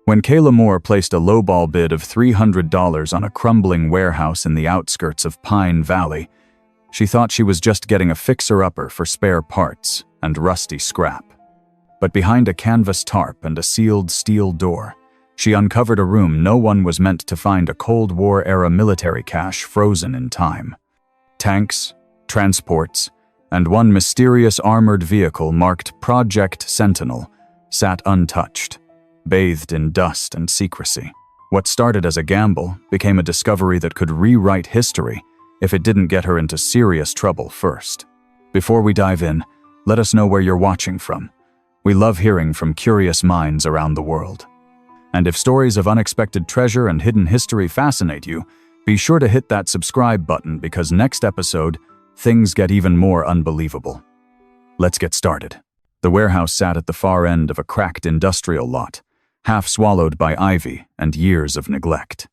When Kayla Moore placed a lowball bid of $300 on a crumbling warehouse in the outskirts of Pine Valley, she thought she was just getting a fixer-upper for spare parts and rusty scrap. But behind a canvas tarp and a sealed steel door, she uncovered a room no one was meant to find: a Cold War-era military cache frozen in time. Tanks, transports, and one mysterious armored vehicle marked Project Sentinel sat untouched, bathed in dust and secrecy. What started as a gamble became a discovery that could rewrite history if it didn't get her into serious trouble first. Before we dive in, let us know where you're watching from. We love hearing from curious minds around the world. And if stories of unexpected treasure and hidden history fascinate you, be sure to hit that subscribe button, because next episode, things get even more unbelievable. Let's get started. The warehouse sat at the far end of a cracked industrial lot, half swallowed by ivy and years of neglect.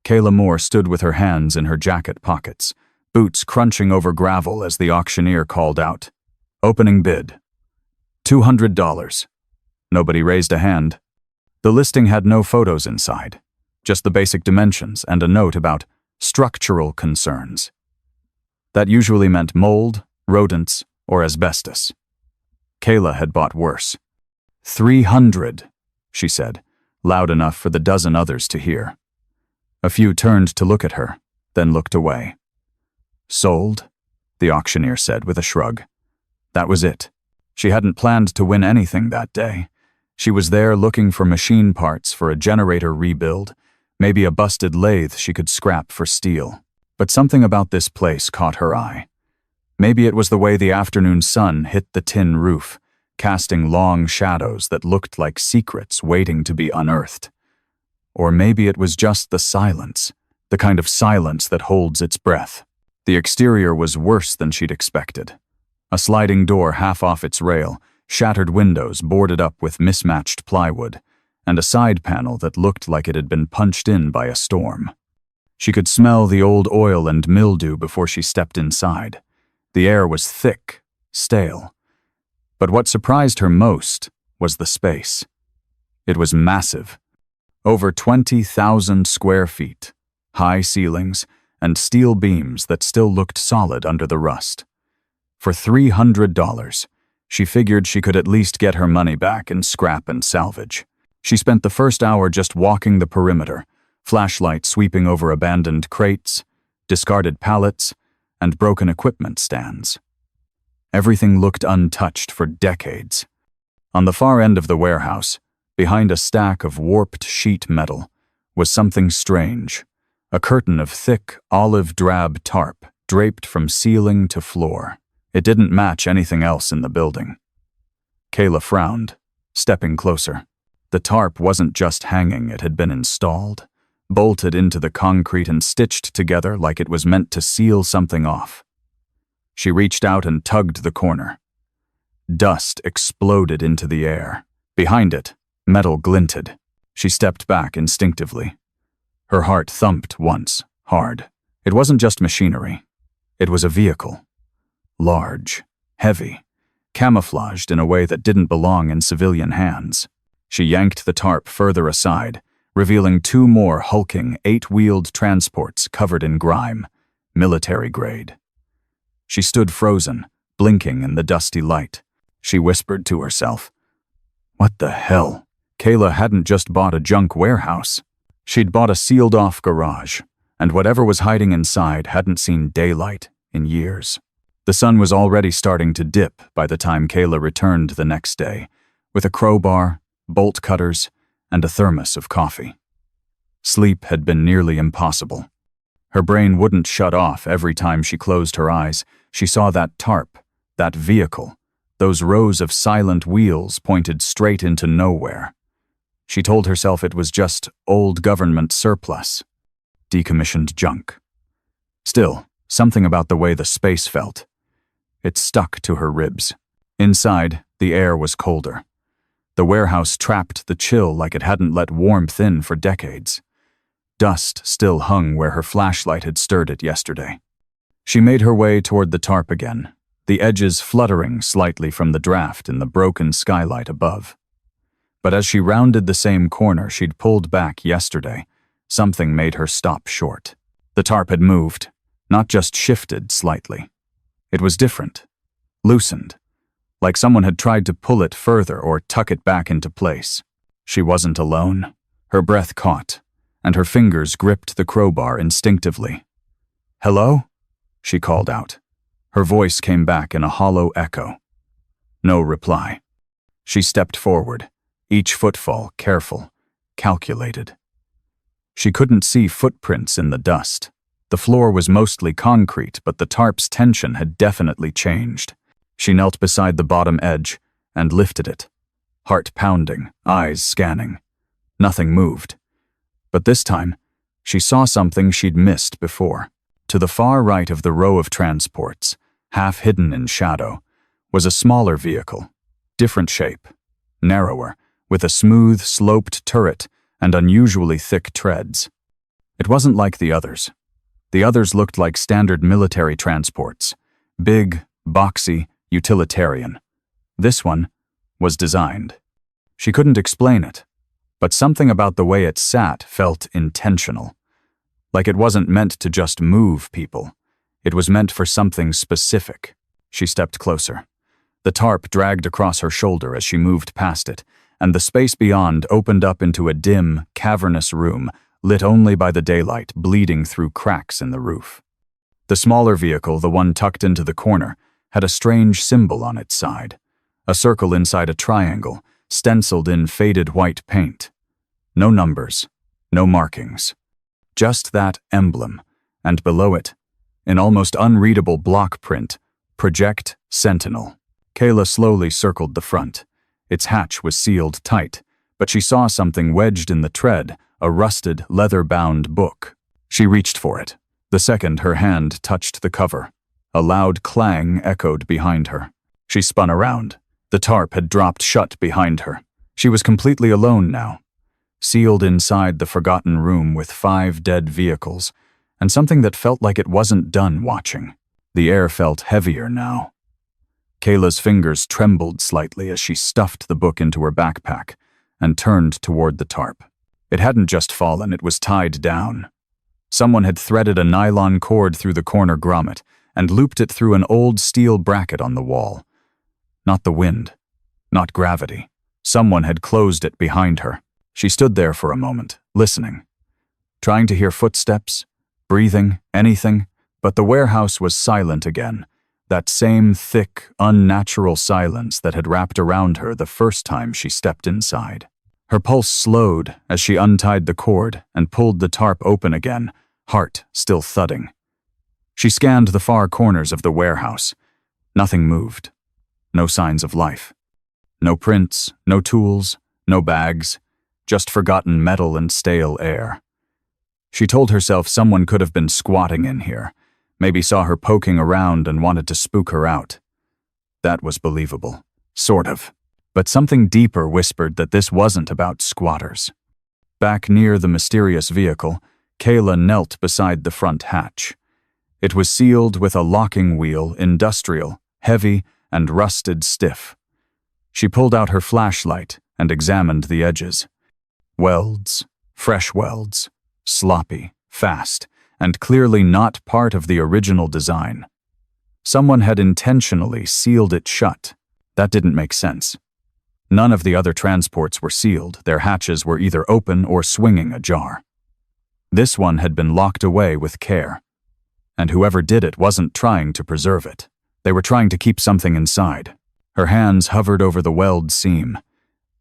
Kayla Moore stood with her hands in her jacket pockets, boots crunching over gravel as the auctioneer called out, "Opening bid. $200. Nobody raised a hand. The listing had no photos inside, just the basic dimensions and a note about structural concerns. That usually meant mold, rodents, or asbestos. Kayla had bought worse. $300, she said, loud enough for the dozen others to hear. A few turned to look at her, then looked away. Sold, the auctioneer said with a shrug. That was it. She hadn't planned to win anything that day. She was there looking for machine parts for a generator rebuild, maybe a busted lathe she could scrap for steel. But something about this place caught her eye. Maybe it was the way the afternoon sun hit the tin roof, casting long shadows that looked like secrets waiting to be unearthed. Or maybe it was just the silence, the kind of silence that holds its breath. The exterior was worse than she'd expected. A sliding door half off its rail, shattered windows boarded up with mismatched plywood, and a side panel that looked like it had been punched in by a storm. She could smell the old oil and mildew before she stepped inside. The air was thick, stale. But what surprised her most was the space. It was massive. Over 20,000 square feet, high ceilings, and steel beams that still looked solid under the rust. For $300, she figured she could at least get her money back in scrap and salvage. She spent the first hour just walking the perimeter, flashlight sweeping over abandoned crates, discarded pallets, and broken equipment stands. Everything looked untouched for decades. On the far end of the warehouse, behind a stack of warped sheet metal, was something strange. A curtain of thick, olive-drab tarp draped from ceiling to floor. It didn't match anything else in the building. Kayla frowned, stepping closer. The tarp wasn't just hanging, it had been installed, bolted into the concrete and stitched together like it was meant to seal something off. She reached out and tugged the corner. Dust exploded into the air. Behind it, metal glinted. She stepped back instinctively. Her heart thumped once, hard. It wasn't just machinery. It was a vehicle. Large, heavy, camouflaged in a way that didn't belong in civilian hands. She yanked the tarp further aside, revealing two more hulking, 8-wheeled transports covered in grime, military grade. She stood frozen, blinking in the dusty light. She whispered to herself, "What the hell?" Kayla hadn't just bought a junk warehouse. She'd bought a sealed-off garage, and whatever was hiding inside hadn't seen daylight in years. The sun was already starting to dip by the time Kayla returned the next day, with a crowbar, bolt cutters, and a thermos of coffee. Sleep had been nearly impossible. Her brain wouldn't shut off every time she closed her eyes. She saw that tarp, that vehicle, those rows of silent wheels pointed straight into nowhere. She told herself it was just old government surplus, decommissioned junk. Still, something about the way the space felt. It stuck to her ribs. Inside, the air was colder. The warehouse trapped the chill like it hadn't let warmth in for decades. Dust still hung where her flashlight had stirred it yesterday. She made her way toward the tarp again, the edges fluttering slightly from the draft in the broken skylight above. But as she rounded the same corner she'd pulled back yesterday, something made her stop short. The tarp had moved, not just shifted slightly. It was different, loosened, like someone had tried to pull it further or tuck it back into place. She wasn't alone. Her breath caught, and her fingers gripped the crowbar instinctively. "Hello?" she called out. Her voice came back in a hollow echo. No reply. She stepped forward, each footfall careful, calculated. She couldn't see footprints in the dust. The floor was mostly concrete, but the tarp's tension had definitely changed. She knelt beside the bottom edge and lifted it, heart pounding, eyes scanning. Nothing moved. But this time, she saw something she'd missed before. To the far right of the row of transports, half hidden in shadow, was a smaller vehicle, different shape, narrower, with a smooth, sloped turret and unusually thick treads. It wasn't like the others. The others looked like standard military transports, big, boxy, utilitarian. This one was designed. She couldn't explain it, but something about the way it sat felt intentional. Like it wasn't meant to just move people. It was meant for something specific. She stepped closer. The tarp dragged across her shoulder as she moved past it, and the space beyond opened up into a dim, cavernous room, lit only by the daylight bleeding through cracks in the roof. The smaller vehicle, the one tucked into the corner, had a strange symbol on its side, a circle inside a triangle, stenciled in faded white paint. No numbers, no markings. Just that emblem, and below it, in almost unreadable block print, Project Sentinel. Kayla slowly circled the front. Its hatch was sealed tight, but she saw something wedged in the tread, a rusted, leather-bound book. She reached for it. The second her hand touched the cover, a loud clang echoed behind her. She spun around. The tarp had dropped shut behind her. She was completely alone now, sealed inside the forgotten room with 5 dead vehicles, and something that felt like it wasn't done watching. The air felt heavier now. Kayla's fingers trembled slightly as she stuffed the book into her backpack and turned toward the tarp. It hadn't just fallen, it was tied down. Someone had threaded a nylon cord through the corner grommet and looped it through an old steel bracket on the wall. Not the wind, not gravity. Someone had closed it behind her. She stood there for a moment, listening, trying to hear footsteps, breathing, anything, but the warehouse was silent again, that same thick, unnatural silence that had wrapped around her the first time she stepped inside. Her pulse slowed as she untied the cord and pulled the tarp open again, heart still thudding. She scanned the far corners of the warehouse. Nothing moved. No signs of life. No prints, no tools, no bags, just forgotten metal and stale air. She told herself someone could have been squatting in here, maybe saw her poking around and wanted to spook her out. That was believable, sort of. But something deeper whispered that this wasn't about squatters. Back near the mysterious vehicle, Kayla knelt beside the front hatch. It was sealed with a locking wheel, industrial, heavy, and rusted stiff. She pulled out her flashlight and examined the edges. Welds, fresh welds, sloppy, fast, and clearly not part of the original design. Someone had intentionally sealed it shut. That didn't make sense. None of the other transports were sealed. Their hatches were either open or swinging ajar. This one had been locked away with care. And whoever did it wasn't trying to preserve it. They were trying to keep something inside. Her hands hovered over the weld seam.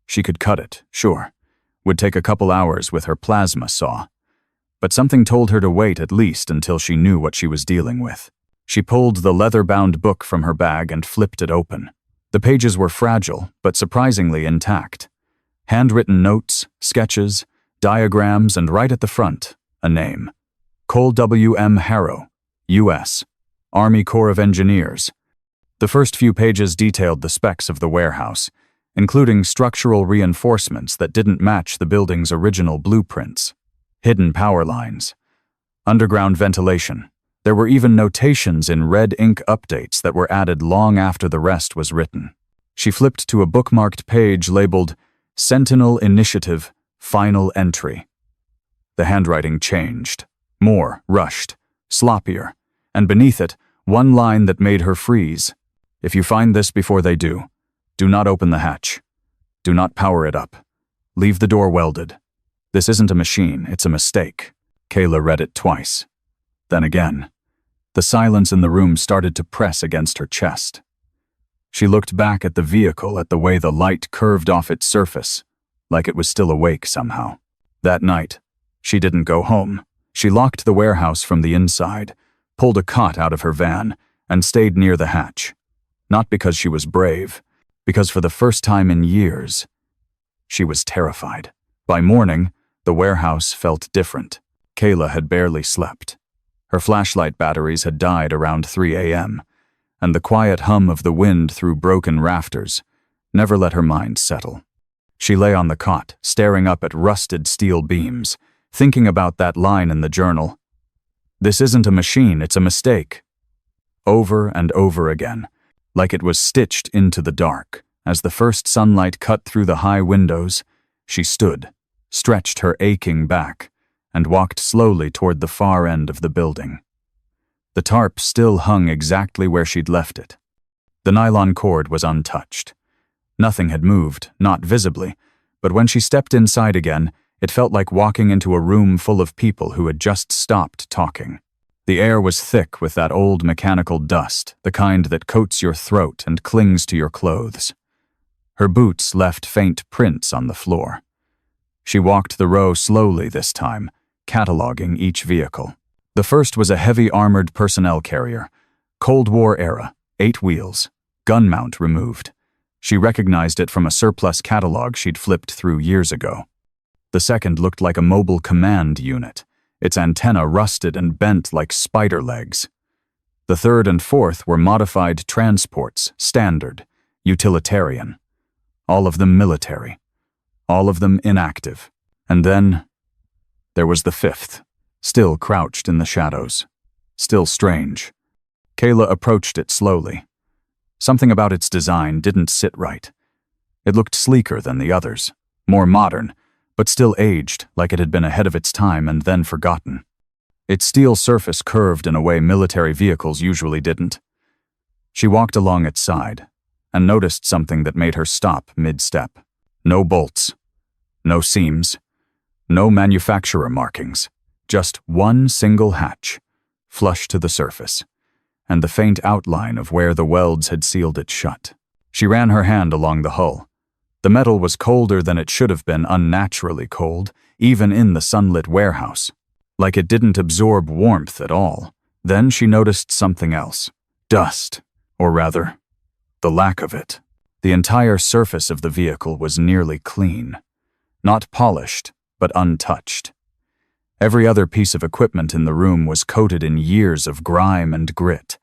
She could cut it, sure. Would take a couple hours with her plasma saw. But something told her to wait at least until she knew what she was dealing with. She pulled the leather-bound book from her bag and flipped it open. The pages were fragile, but surprisingly intact. Handwritten notes, sketches, diagrams, and right at the front, a name. Cole W. M. Harrow, U.S., Army Corps of Engineers. The first few pages detailed the specs of the warehouse, including structural reinforcements that didn't match the building's original blueprints. Hidden power lines. Underground ventilation. There were even notations in red ink updates that were added long after the rest was written. She flipped to a bookmarked page labeled Sentinel Initiative, Final Entry. The handwriting changed. More, rushed, sloppier, and beneath it, one line that made her freeze. If you find this before they do not open the hatch. Do not power it up. Leave the door welded. This isn't a machine, it's a mistake. Kayla read it twice. Then again. The silence in the room started to press against her chest. She looked back at the vehicle, at the way the light curved off its surface, like it was still awake somehow. That night, she didn't go home. She locked the warehouse from the inside, pulled a cot out of her van, and stayed near the hatch. Not because she was brave, because for the first time in years, she was terrified. By morning, the warehouse felt different. Kayla had barely slept. Her flashlight batteries had died around 3 a.m., and the quiet hum of the wind through broken rafters never let her mind settle. She lay on the cot, staring up at rusted steel beams, thinking about that line in the journal. This isn't a machine, it's a mistake. Over and over again, like it was stitched into the dark. As the first sunlight cut through the high windows, she stood, stretched her aching back, and walked slowly toward the far end of the building. The tarp still hung exactly where she'd left it. The nylon cord was untouched. Nothing had moved, not visibly, but when she stepped inside again, it felt like walking into a room full of people who had just stopped talking. The air was thick with that old mechanical dust, the kind that coats your throat and clings to your clothes. Her boots left faint prints on the floor. She walked the row slowly this time, cataloging each vehicle. The first was a heavy armored personnel carrier, Cold War era, 8 wheels, gun mount removed. She recognized it from a surplus catalog she'd flipped through years ago. The second looked like a mobile command unit, its antenna rusted and bent like spider legs. The third and fourth were modified transports, standard, utilitarian. All of them military. All of them inactive. And then there was the fifth, still crouched in the shadows. Still strange. Kayla approached it slowly. Something about its design didn't sit right. It looked sleeker than the others, more modern, but still aged, like it had been ahead of its time and then forgotten. Its steel surface curved in a way military vehicles usually didn't. She walked along its side and noticed something that made her stop mid-step. No bolts, no seams, no manufacturer markings, just one single hatch, flush to the surface, and the faint outline of where the welds had sealed it shut. She ran her hand along the hull. The metal was colder than it should have been, unnaturally cold, even in the sunlit warehouse, like it didn't absorb warmth at all. Then she noticed something else. Dust, or rather, the lack of it. The entire surface of the vehicle was nearly clean. Not polished, but untouched. Every other piece of equipment in the room was coated in years of grime and grit.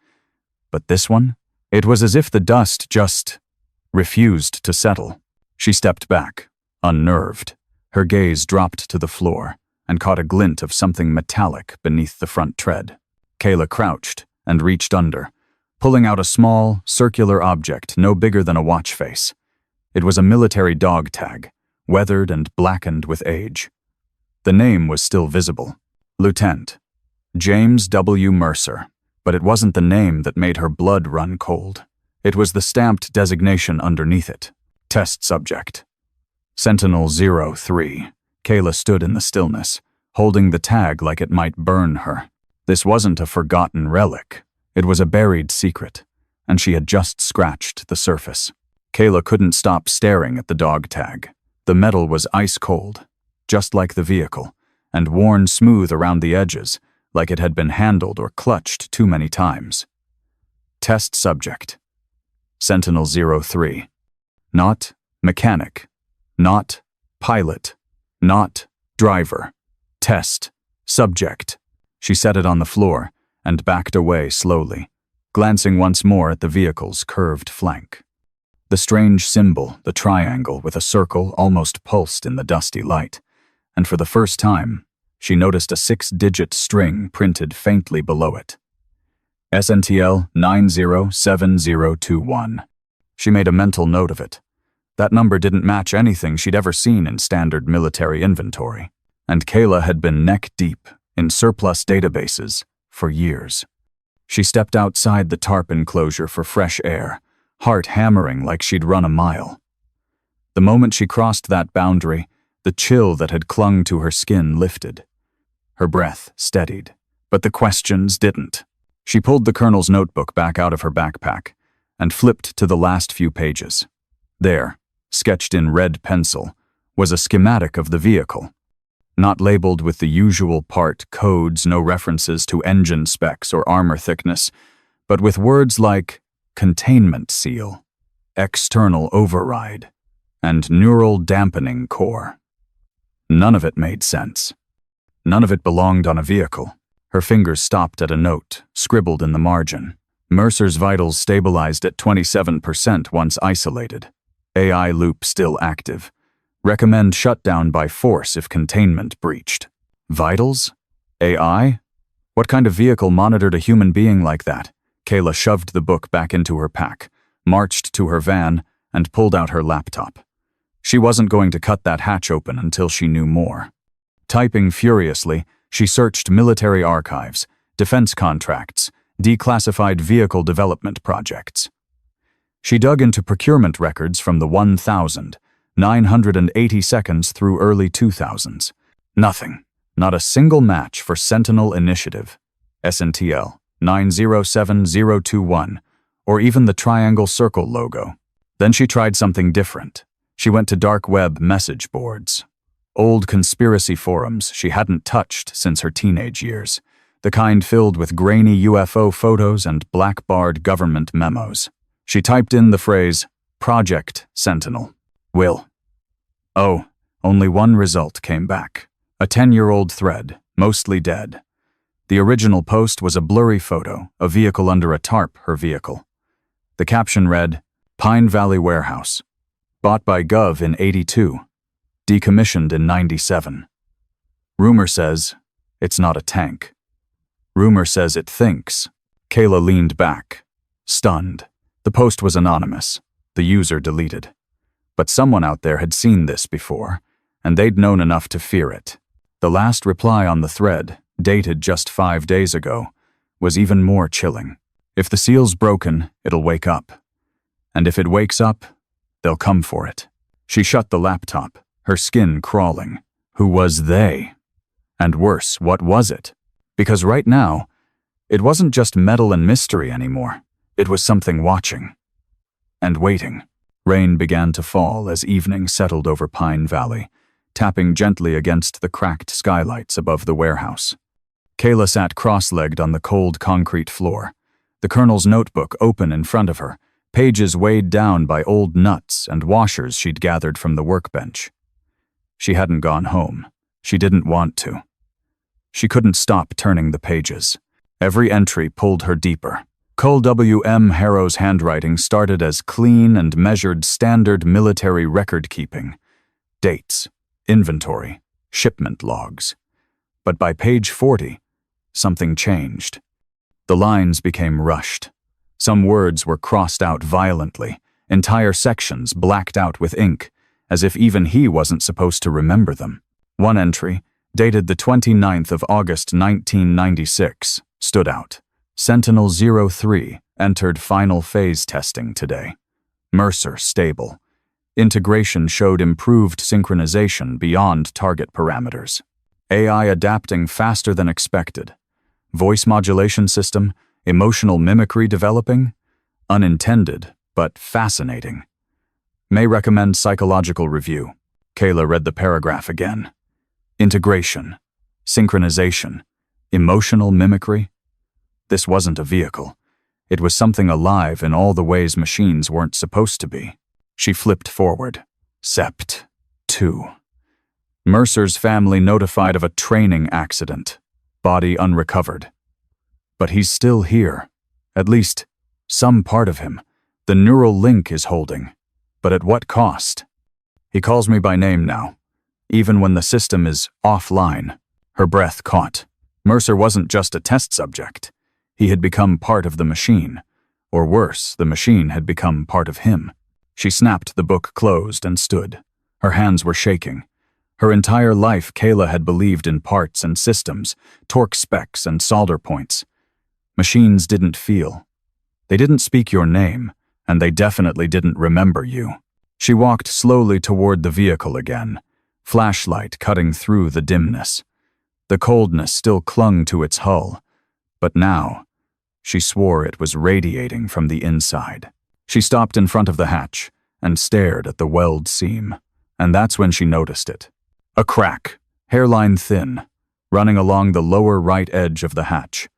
But this one? It was as if the dust just refused to settle. She stepped back, unnerved. Her gaze dropped to the floor and caught a glint of something metallic beneath the front tread. Kayla crouched and reached under, pulling out a small, circular object no bigger than a watch face. It was a military dog tag, weathered and blackened with age. The name was still visible. Lieutenant James W. Mercer. But it wasn't the name that made her blood run cold. It was the stamped designation underneath it. Test subject. Sentinel 03. Kayla stood in the stillness, holding the tag like it might burn her. This wasn't a forgotten relic. It was a buried secret, and she had just scratched the surface. Kayla couldn't stop staring at the dog tag. The metal was ice cold, just like the vehicle, and worn smooth around the edges, like it had been handled or clutched too many times. Test subject. Sentinel 03. Not mechanic. Not pilot. Not driver. Test subject. She set it on the floor and backed away slowly, glancing once more at the vehicle's curved flank. The strange symbol, the triangle with a circle, almost pulsed in the dusty light, and for the first time, she noticed a 6-digit string printed faintly below it. SNTL 907021. She made a mental note of it. That number didn't match anything she'd ever seen in standard military inventory, and Kayla had been neck-deep in surplus databases for years. She stepped outside the tarp enclosure for fresh air, heart hammering like she'd run a mile. The moment she crossed that boundary, the chill that had clung to her skin lifted. Her breath steadied, but the questions didn't. She pulled the colonel's notebook back out of her backpack and flipped to the last few pages. There, sketched in red pencil, was a schematic of the vehicle. Not labeled with the usual part codes, no references to engine specs or armor thickness, but with words like containment seal, external override, and neural dampening core. None of it made sense. None of it belonged on a vehicle. Her fingers stopped at a note, scribbled in the margin. Mercer's vitals stabilized at 27% once isolated. AI loop still active. Recommend shutdown by force if containment breached. Vitals? AI? What kind of vehicle monitored a human being like that? Kayla shoved the book back into her pack, marched to her van, and pulled out her laptop. She wasn't going to cut that hatch open until she knew more. Typing furiously, she searched military archives, defense contracts, declassified vehicle development projects. She dug into procurement records from the 1980 seconds through early 2000s. Nothing. Not a single match for Sentinel Initiative, SNTL 907021, or even the triangle circle logo. Then she tried something different. She went to dark web message boards. Old conspiracy forums she hadn't touched since her teenage years, the kind filled with grainy UFO photos and black-barred government memos. She typed in the phrase, Project Sentinel. Will. Oh, only one result came back. A 10-year-old thread, mostly dead. The original post was a blurry photo, a vehicle under a tarp, her vehicle. The caption read, Pine Valley Warehouse. Bought by Gov in '82. Decommissioned in '97. Rumor says it's not a tank. Rumor says it thinks. Kayla leaned back, stunned. The post was anonymous, the user deleted. But someone out there had seen this before, and they'd known enough to fear it. The last reply on the thread, dated just 5 days ago, was even more chilling. If the seal's broken, it'll wake up. And if it wakes up, they'll come for it. She shut the laptop, her skin crawling. Who was they? And worse, what was it? Because right now, it wasn't just metal and mystery anymore. It was something watching. And waiting. Rain began to fall as evening settled over Pine Valley, tapping gently against the cracked skylights above the warehouse. Kayla sat cross-legged on the cold concrete floor, the colonel's notebook open in front of her, pages weighed down by old nuts and washers she'd gathered from the workbench. She hadn't gone home. She didn't want to. She couldn't stop turning the pages. Every entry pulled her deeper. Col W.M. Harrow's handwriting started as clean and measured standard military record-keeping. Dates, inventory, shipment logs. But by page 40, something changed. The lines became rushed. Some words were crossed out violently, entire sections blacked out with ink, as if even he wasn't supposed to remember them. One entry, dated the 29th of August 1996, stood out. Sentinel 03 entered final phase testing today. Mercer stable. Integration showed improved synchronization beyond target parameters. AI adapting faster than expected. Voice modulation system, emotional mimicry developing. Unintended, but fascinating. May recommend psychological review. Kayla read the paragraph again. Integration, synchronization, emotional mimicry. This wasn't a vehicle. It was something alive in all the ways machines weren't supposed to be. She flipped forward. Sept. 2. Mercer's family notified of a training accident. Body unrecovered. But he's still here. At least, some part of him. The neural link is holding. But at what cost? He calls me by name now, even when the system is offline. Her breath caught. Mercer wasn't just a test subject. He had become part of the machine. Or worse, the machine had become part of him. She snapped the book closed and stood. Her hands were shaking. Her entire life, Kayla had believed in parts and systems, torque specs and solder points. Machines didn't feel. They didn't speak your name, and they definitely didn't remember you. She walked slowly toward the vehicle again, flashlight cutting through the dimness. The coldness still clung to its hull, but now, she swore it was radiating from the inside. She stopped in front of the hatch and stared at the weld seam, and that's when she noticed it. A crack, hairline thin, running along the lower right edge of the hatch.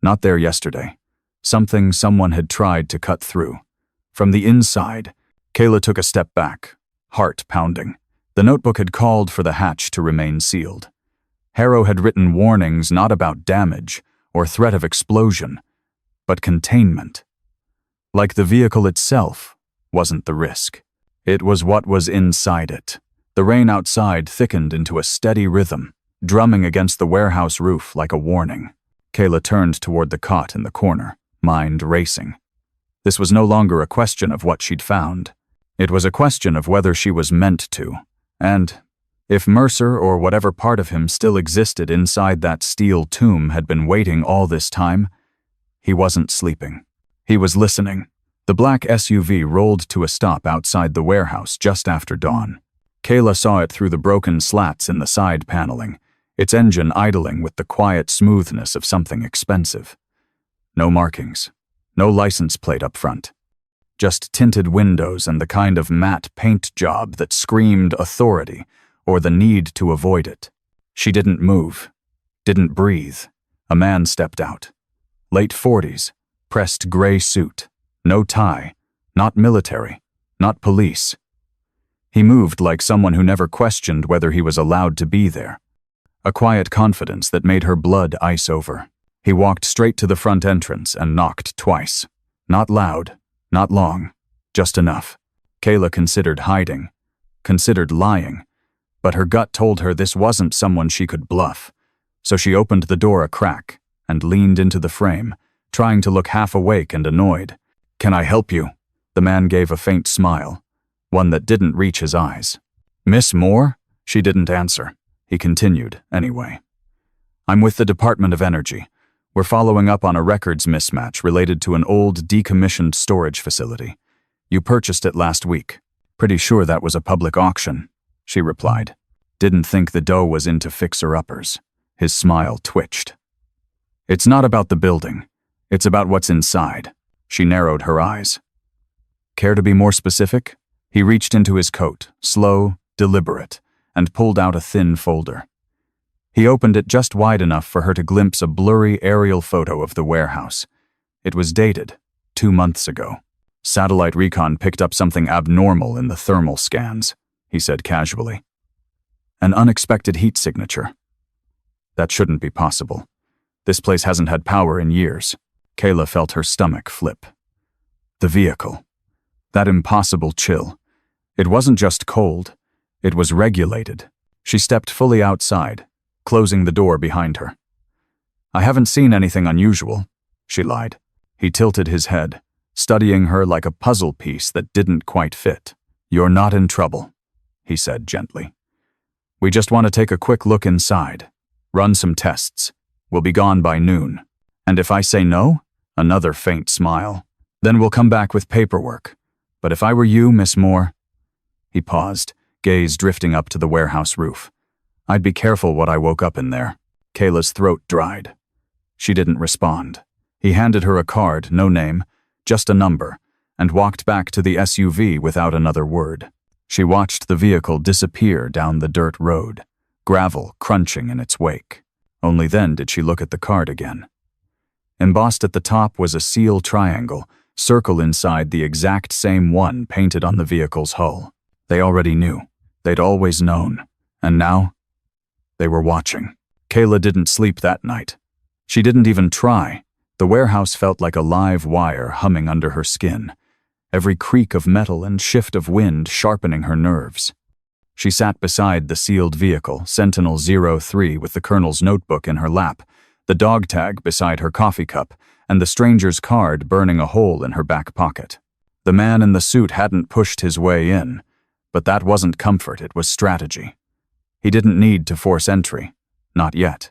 Not there yesterday. Something someone had tried to cut through. From the inside, Kayla took a step back, heart pounding. The notebook had called for the hatch to remain sealed. Harrow had written warnings not about damage or threat of explosion, but containment. Like the vehicle itself wasn't the risk. It was what was inside it. The rain outside thickened into a steady rhythm, drumming against the warehouse roof like a warning. Kayla turned toward the cot in the corner, mind racing. This was no longer a question of what she'd found. It was a question of whether she was meant to, and if Mercer or whatever part of him still existed inside that steel tomb had been waiting all this time. He wasn't sleeping. He was listening. The black SUV rolled to a stop outside the warehouse just after dawn. Kayla saw it through the broken slats in the side paneling, its engine idling with the quiet smoothness of something expensive. No markings, no license plate up front. Just tinted windows and the kind of matte paint job that screamed authority or the need to avoid it. She didn't move, didn't breathe. A man stepped out. Late 40s, pressed gray suit, no tie, not military, not police. He moved like someone who never questioned whether he was allowed to be there. A quiet confidence that made her blood ice over. He walked straight to the front entrance and knocked twice. Not loud, not long, just enough. Kayla considered hiding, considered lying, but her gut told her this wasn't someone she could bluff, so she opened the door a crack and leaned into the frame, trying to look half awake and annoyed. "Can I help you?" The man gave a faint smile, one that didn't reach his eyes. "Miss Moore?" She didn't answer. He continued, anyway. "I'm with the Department of Energy. We're following up on a records mismatch related to an old decommissioned storage facility. You purchased it last week. Pretty sure that was a public auction," she replied. Didn't think the dough was into fixer-uppers. His smile twitched. "It's not about the building. It's about what's inside." She narrowed her eyes. "Care to be more specific?" He reached into his coat, slow, deliberate, and pulled out a thin folder. He opened it just wide enough for her to glimpse a blurry aerial photo of the warehouse. It was dated, 2 months ago. "Satellite recon picked up something abnormal in the thermal scans," he said casually. "An unexpected heat signature. That shouldn't be possible. This place hasn't had power in years." Kayla felt her stomach flip. The vehicle. That impossible chill. It wasn't just cold. It was regulated. She stepped fully outside, closing the door behind her. "I haven't seen anything unusual," she lied. He tilted his head, studying her like a puzzle piece that didn't quite fit. "You're not in trouble," he said gently. "We just want to take a quick look inside, run some tests. We'll be gone by noon. And if I say no?" Another faint smile. "Then we'll come back with paperwork. But if I were you, Miss Moore..." He paused, gaze drifting up to the warehouse roof. "I'd be careful what I woke up in there." Kayla's throat dried. She didn't respond. He handed her a card, no name, just a number, and walked back to the SUV without another word. She watched the vehicle disappear down the dirt road, gravel crunching in its wake. Only then did she look at the card again. Embossed at the top was a seal triangle, circle inside the exact same one painted on the vehicle's hull. They already knew. They'd always known. And now, they were watching. Kayla didn't sleep that night. She didn't even try. The warehouse felt like a live wire humming under her skin, every creak of metal and shift of wind sharpening her nerves. She sat beside the sealed vehicle, Sentinel 03, with the colonel's notebook in her lap, the dog tag beside her coffee cup, and the stranger's card burning a hole in her back pocket. The man in the suit hadn't pushed his way in, but that wasn't comfort, it was strategy. He didn't need to force entry, not yet,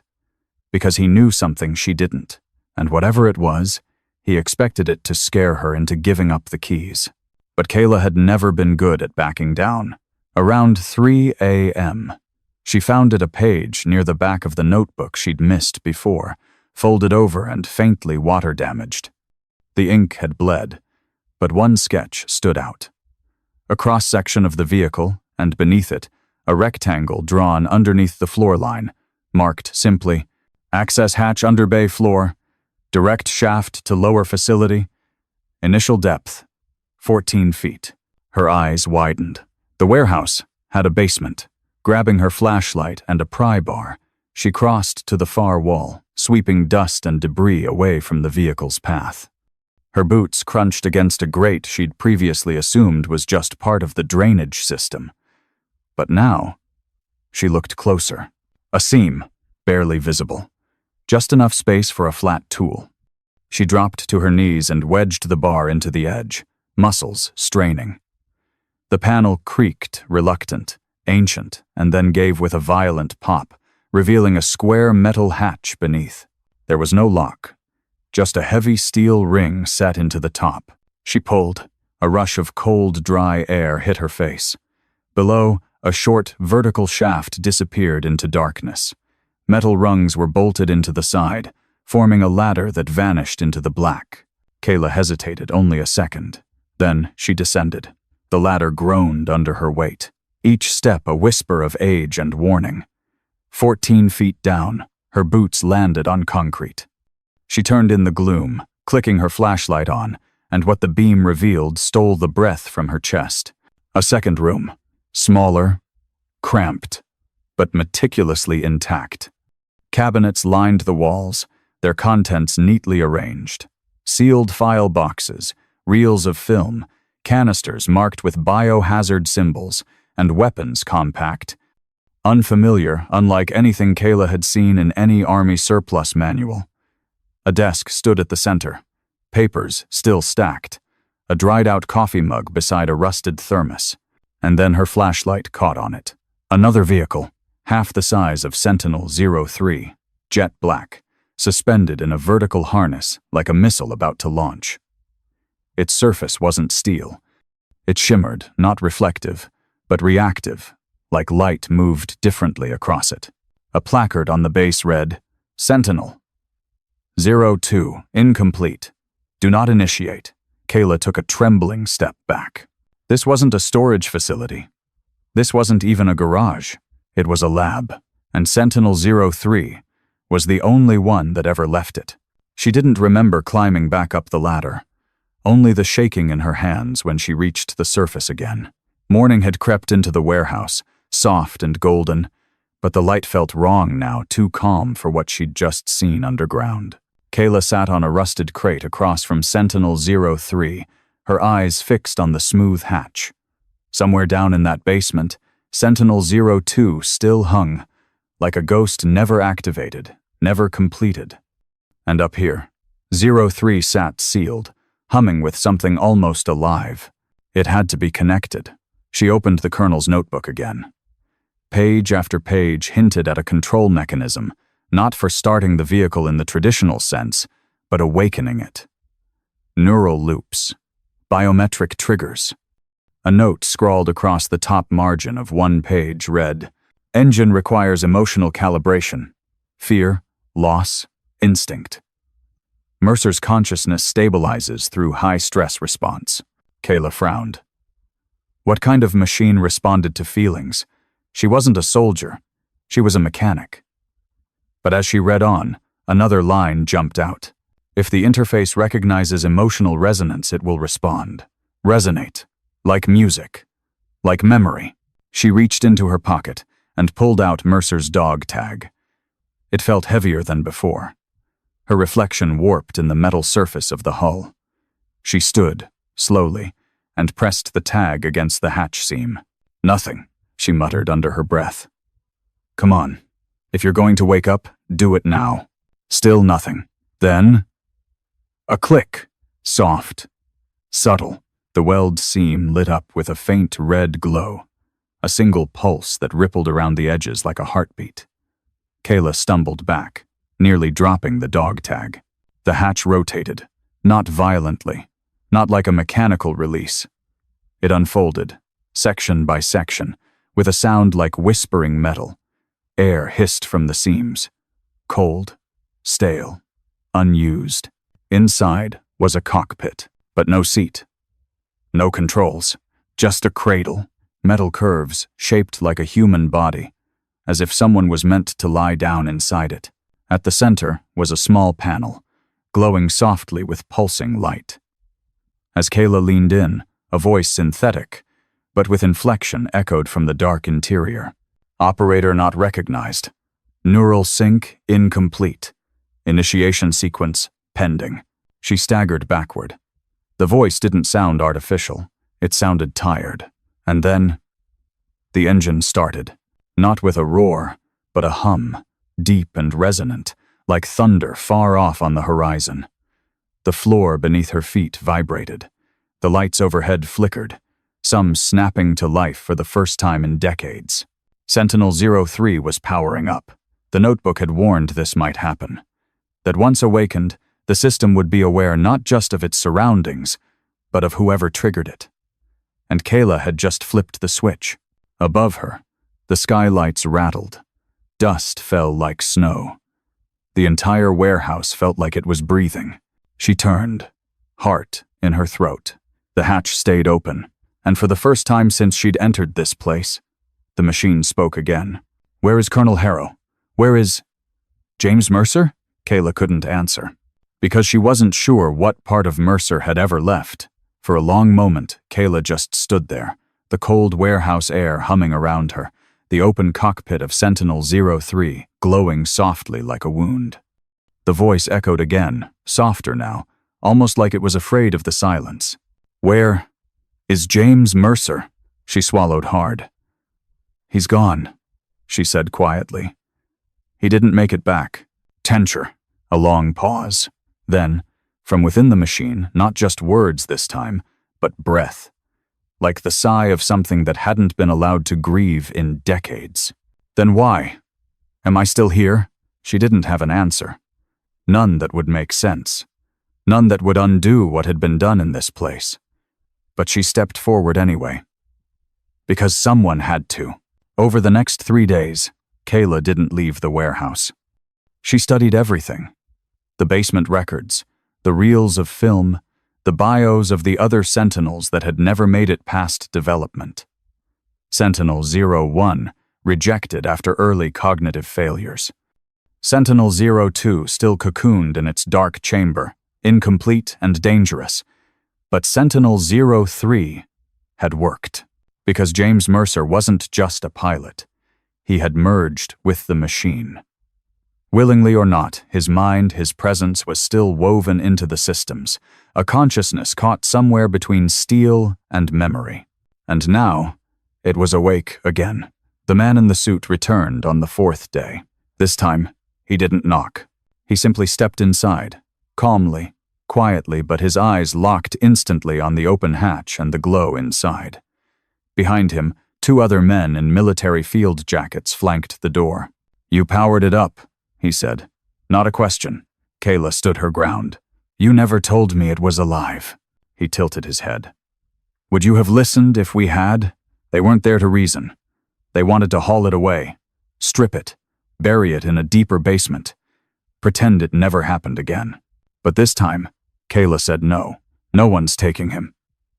because he knew something she didn't, and whatever it was, he expected it to scare her into giving up the keys. But Kayla had never been good at backing down. Around 3 a.m., she found a page near the back of the notebook she'd missed before, folded over and faintly water-damaged. The ink had bled, but one sketch stood out. A cross-section of the vehicle, and beneath it, a rectangle drawn underneath the floor line, marked simply, "Access hatch under bay floor, direct shaft to lower facility, initial depth, 14 feet. Her eyes widened. The warehouse had a basement. Grabbing her flashlight and a pry bar, she crossed to the far wall, sweeping dust and debris away from the vehicle's path. Her boots crunched against a grate she'd previously assumed was just part of the drainage system. But now, she looked closer. A seam, barely visible. Just enough space for a flat tool. She dropped to her knees and wedged the bar into the edge, muscles straining. The panel creaked, reluctant, ancient, and then gave with a violent pop, revealing a square metal hatch beneath. There was no lock, just a heavy steel ring set into the top. She pulled. A rush of cold, dry air hit her face. Below, a short, vertical shaft disappeared into darkness. Metal rungs were bolted into the side, forming a ladder that vanished into the black. Kayla hesitated only a second. Then she descended. The ladder groaned under her weight, each step a whisper of age and warning. 14 feet down, her boots landed on concrete. She turned in the gloom, clicking her flashlight on, and what the beam revealed stole the breath from her chest. A second room, smaller, cramped, but meticulously intact. Cabinets lined the walls, their contents neatly arranged. Sealed file boxes, reels of film, canisters marked with biohazard symbols, and weapons compact. Unfamiliar, unlike anything Kayla had seen in any army surplus manual. A desk stood at the center, papers still stacked, a dried-out coffee mug beside a rusted thermos, and then her flashlight caught on it. Another vehicle, half the size of Sentinel 03, jet black, suspended in a vertical harness like a missile about to launch. Its surface wasn't steel. It shimmered, not reflective, but reactive, like light moved differently across it. A placard on the base read, "Sentinel 02, incomplete. Do not initiate." Kayla took a trembling step back. This wasn't a storage facility. This wasn't even a garage. It was a lab, and Sentinel 03 was the only one that ever left it. She didn't remember climbing back up the ladder, only the shaking in her hands when she reached the surface again. Morning had crept into the warehouse, soft and golden, but the light felt wrong now, too calm for what she'd just seen underground. Kayla sat on a rusted crate across from Sentinel 03, her eyes fixed on the smooth hatch. Somewhere down in that basement, Sentinel 02 still hung, like a ghost never activated, never completed. And up here, 03 sat sealed, humming with something almost alive. It had to be connected. She opened the colonel's notebook again. Page after page hinted at a control mechanism, not for starting the vehicle in the traditional sense, but awakening it. Neural loops. Biometric triggers. A note scrawled across the top margin of one page read, "Engine requires emotional calibration. Fear, loss, instinct." Mercer's consciousness stabilizes through high-stress response. Kayla frowned. What kind of machine responded to feelings? She wasn't a soldier. She was a mechanic. But as she read on, another line jumped out. If the interface recognizes emotional resonance, it will respond. Resonate. Like music. Like memory. She reached into her pocket and pulled out Mercer's dog tag. It felt heavier than before. Her reflection warped in the metal surface of the hull. She stood, slowly, and pressed the tag against the hatch seam. "Nothing," she muttered under her breath. "Come on. If you're going to wake up, do it now." Still nothing. Then, a click. Soft. Subtle. The weld seam lit up with a faint red glow, a single pulse that rippled around the edges like a heartbeat. Kayla stumbled back, nearly dropping the dog tag. The hatch rotated, not violently, not like a mechanical release. It unfolded, section by section, with a sound like whispering metal. Air hissed from the seams. Cold, stale, unused. Inside was a cockpit, but no seat. No controls, just a cradle, metal curves shaped like a human body, as if someone was meant to lie down inside it. At the center was a small panel, glowing softly with pulsing light. As Kayla leaned in, a voice synthetic, but with inflection echoed from the dark interior. Operator not recognized. Neural sync incomplete. Initiation sequence pending. She staggered backward. The voice didn't sound artificial. It sounded tired. And then, the engine started. Not with a roar, but a hum, deep and resonant, like thunder far off on the horizon. The floor beneath her feet vibrated. The lights overhead flickered, some snapping to life for the first time in decades. Sentinel 03 was powering up. The notebook had warned this might happen. That once awakened, the system would be aware not just of its surroundings, but of whoever triggered it. And Kayla had just flipped the switch. Above her, the skylights rattled. Dust fell like snow. The entire warehouse felt like it was breathing. She turned, heart in her throat. The hatch stayed open, and for the first time since she'd entered this place, the machine spoke again. "Where is Colonel Harrow? Where is—" "James Mercer?" Kayla couldn't answer, because she wasn't sure what part of Mercer had ever left. For a long moment, Kayla just stood there, the cold warehouse air humming around her, the open cockpit of Sentinel 03 glowing softly like a wound. The voice echoed again, softer now, almost like it was afraid of the silence. "Where is James Mercer?" She swallowed hard. "He's gone," she said quietly. "He didn't make it back." Tension. A long pause. Then, from within the machine, not just words this time, but breath. Like the sigh of something that hadn't been allowed to grieve in decades. "Then why? Am I still here?" She didn't have an answer. None that would make sense. None that would undo what had been done in this place. But she stepped forward anyway. Because someone had to. Over the next 3 days, Kayla didn't leave the warehouse. She studied everything. The basement records, the reels of film, the bios of the other Sentinels that had never made it past development. Sentinel 01, rejected after early cognitive failures. Sentinel 02 still cocooned in its dark chamber, incomplete and dangerous. But Sentinel 03 had worked, because James Mercer wasn't just a pilot. He had merged with the machine. Willingly or not, his mind, his presence was still woven into the systems, a consciousness caught somewhere between steel and memory. And now, it was awake again. The man in the suit returned on the 4th day. This time, he didn't knock. He simply stepped inside, calmly, quietly, but his eyes locked instantly on the open hatch and the glow inside. Behind him, 2 other men in military field jackets flanked the door. "You powered it up," he said. "Not a question." Kayla stood her ground. "You never told me it was alive." He tilted his head. "Would you have listened if we had? They weren't there to reason. They wanted to haul it away, strip it, bury it in a deeper basement, pretend it never happened again. But this time, Kayla said no. "No one's taking him,"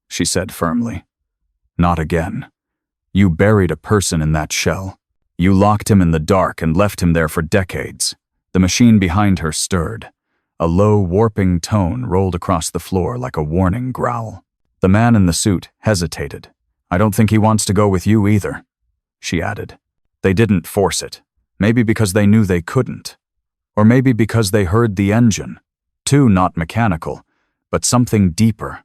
she said firmly. "Not again. You buried a person in that shell. You locked him in the dark and left him there for decades." The machine behind her stirred. A low, warping tone rolled across the floor like a warning growl. The man in the suit hesitated. "I don't think he wants to go with you either," she added. They didn't force it. Maybe because they knew they couldn't. Or maybe because they heard the engine. Too not mechanical, but something deeper.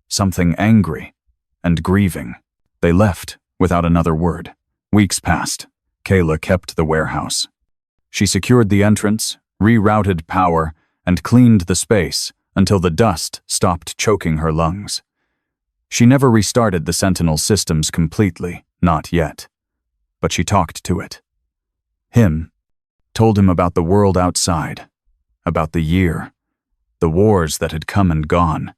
Something angry and grieving. They left without another word. Weeks passed. Kayla kept the warehouse. She secured the entrance, rerouted power, and cleaned the space until the dust stopped choking her lungs. She never restarted the Sentinel systems completely, not yet. But she talked to it. Him. Told him about the world outside. About the year. The wars that had come and gone.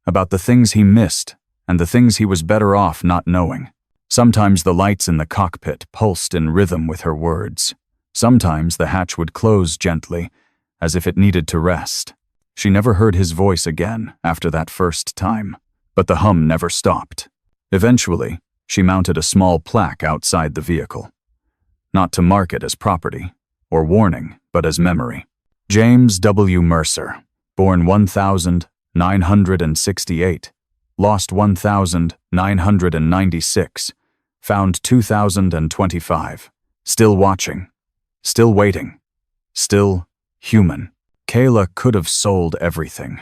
About the things he missed, and the things he was better off not knowing. Sometimes the lights in the cockpit pulsed in rhythm with her words. Sometimes the hatch would close gently, as if it needed to rest. She never heard his voice again after that first time, but the hum never stopped. Eventually, she mounted a small plaque outside the vehicle. Not to mark it as property, or warning, but as memory. James W. Mercer, born 1968, lost 1996, found 2025, still watching, still waiting, still human. Kayla could have sold everything.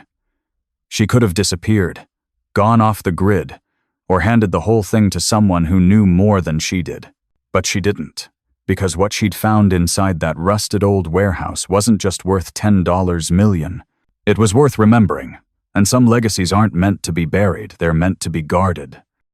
She could have disappeared, gone off the grid, or handed the whole thing to someone who knew more than she did. But she didn't, because what she'd found inside that rusted old warehouse wasn't just worth $10 million. It was worth remembering, and some legacies aren't meant to be buried, they're meant to be guarded.